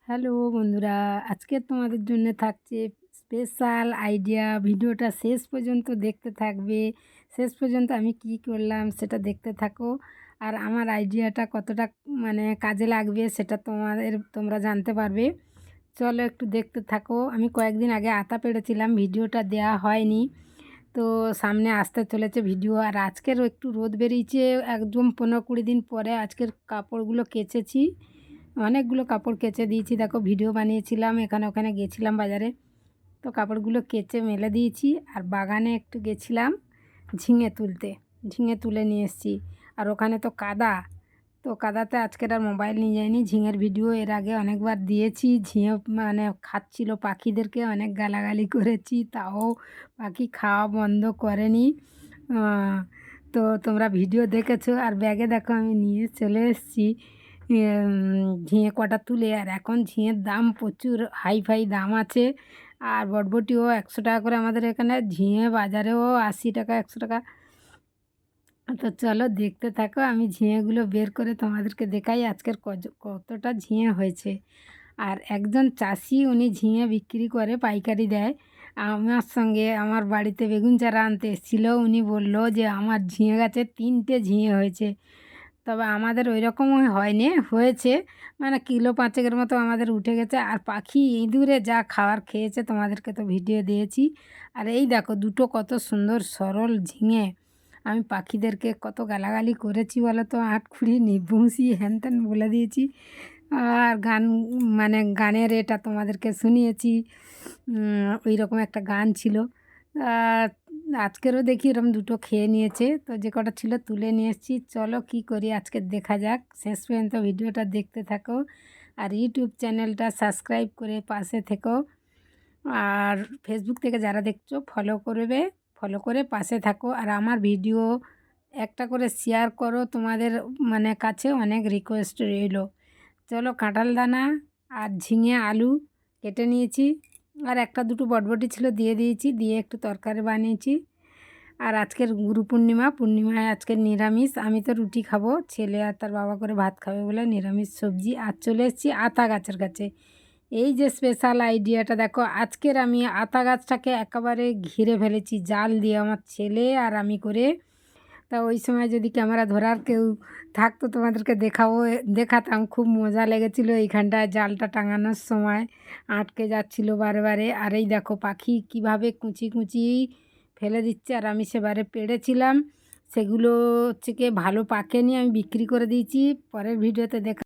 Hello বন্ধুরা, আজকে তোমাদের জন্য থাকছে স্পেশাল আইডিয়া। ভিডিওটা শেষ পর্যন্ত দেখতে থাকবে। শেষ পর্যন্ত আমি কি করলাম সেটা দেখতে থাকো। আর আমার আইডিয়াটা কতটা কাজে লাগবে সেটা তোমরা জানতে পারবে। চলো একটু দেখতে থাকো। আমি কয়েকদিন আগে আতা পেড়েছিলাম, ভিডিওটা দেওয়া হয়নি। তো সামনে আসতে চলেছে ভিডিও। আর আজকেরও একটু রোদ বেরিয়েছে, একদম 15-20 দিন পরে আজকের কাপড়গুলো কেচেছি। অনেকগুলো কাপড় কেচে দিয়েছি, দেখো ভিডিও বানিয়েছিলাম, এখানে ওখানে গেছিলাম বাজারে, তো কাপড়গুলো কেচে মেলে দিয়েছি। আর বাগানে একটু গেছিলাম ঝিঙে তুলতে, ঝিঙে তুলে নিয়ে এসেছি। আর ওখানে তো কাদা, তো কাদাতে আজকের আর মোবাইল নিয়ে যাইনি। ঝিঙের ভিডিও এর আগে অনেকবার দিয়েছি। ঝিঙে খাচ্ছিল পাখিদেরকে, অনেক গালাগালি করেছি, তাও পাখি খাওয়া বন্ধ করেনি। আহ, তো তোমরা ভিডিও দেখেছো। আর ব্যাগে দেখো আমি নিয়ে চলে এসেছি ঝিঙে কটা তুলে। আর এখন ঝিঙের দাম প্রচুর, হাই ফাই দাম আছে। আর বটবটিও 100 টাকা করে আমাদের এখানে, ঝিঙে বাজারেও 80 টাকা 100 টাকা। তো চলো দেখতে থাকো, আমি ঝিঙেগুলো বের করে তোমাদেরকে দেখাই আজকের কতটা ঝিঙে হয়েছে। আর একজন চাষি, উনি ঝিঙে বিক্রি করে, পাইকারি দেয়। আমার সঙ্গে আমার বাড়িতে বেগুন চারা আনতে এসেছিল। উনি বলল যে আমার ঝিঙে গাছে 3টে ঝিঙে হয়েছে। তবে আমাদের ওই রকমই হয়নি, হয়েছে কিলো 5-এর মতো আমাদের উঠে গেছে। আর পাখি ইঁদুরে যা খাবার খেয়েছে তোমাদেরকে তো ভিডিও দিয়েছি। আর এই দেখো দুটো কত সুন্দর সরল ঝিঙে। আমি পাখিদেরকে কত গালাগালি করেছি বলো তো, আটখুরি নিবুসি হ্যান ত্যান বলে দিয়েছি। আর গানের এটা তোমাদেরকে শুনিয়েছি। ওই রকম একটা গান ছিল। আর আজকেরও দেখি এরকম দুটো খেয়ে নিয়েছে, তো যে কটা ছিল তুলে নিয়ে এসেছি। চলো কী করি আজকে দেখা যাক, শেষ পর্যন্ত ভিডিওটা দেখতে থাকো। আর ইউটিউব চ্যানেলটা সাবস্ক্রাইব করে পাশে থেকো। আর ফেসবুক থেকে যারা দেখছো ফলো করবে, ফলো করে পাশে থাকো। আর আমার ভিডিও একটা করে শেয়ার করো, তোমাদের কাছে অনেক রিকোয়েস্ট রইলো। চলো কাঁঠাল দানা আর ঝিঙে আলু কেটে নিয়েছি। আর একটা দুটো বটবটি ছিল দিয়ে দিয়েছি, দিয়ে একটু তরকারি বানিয়েছি। আর আজকের গুরু পূর্ণিমায় আজকের নিরামিষ। আমি তো রুটি খাবো, ছেলে আর তার বাবা করে ভাত খাবে বলে নিরামিষ সবজি। আর চলে এসেছি আতা গাছের কাছে। এই যে স্পেশাল আইডিয়াটা দেখো, আজকের আমি আতা গাছটাকে একেবারে ঘিরে ফেলেছি জাল দিয়ে, আমার ছেলে আর আমি করে। তা ওই সময় যদি ক্যামেরা ধরার কেউ থাকতো তোমাদেরকে দেখাতাম। খুব মজা লেগেছিলো এইখানটায় জালটা টাঙানোর সময়, আটকে যাচ্ছিলো বারে বারে। আর এই দেখো পাখি কিভাবে কুচি কুচি ফেলে দিচ্ছে। আর আমি সেবারে পেড়েছিলাম, সেগুলো হচ্ছে কি ভালো পাকেনি, আমি বিক্রি করে দিয়েছি। পরের ভিডিওতে দেখা।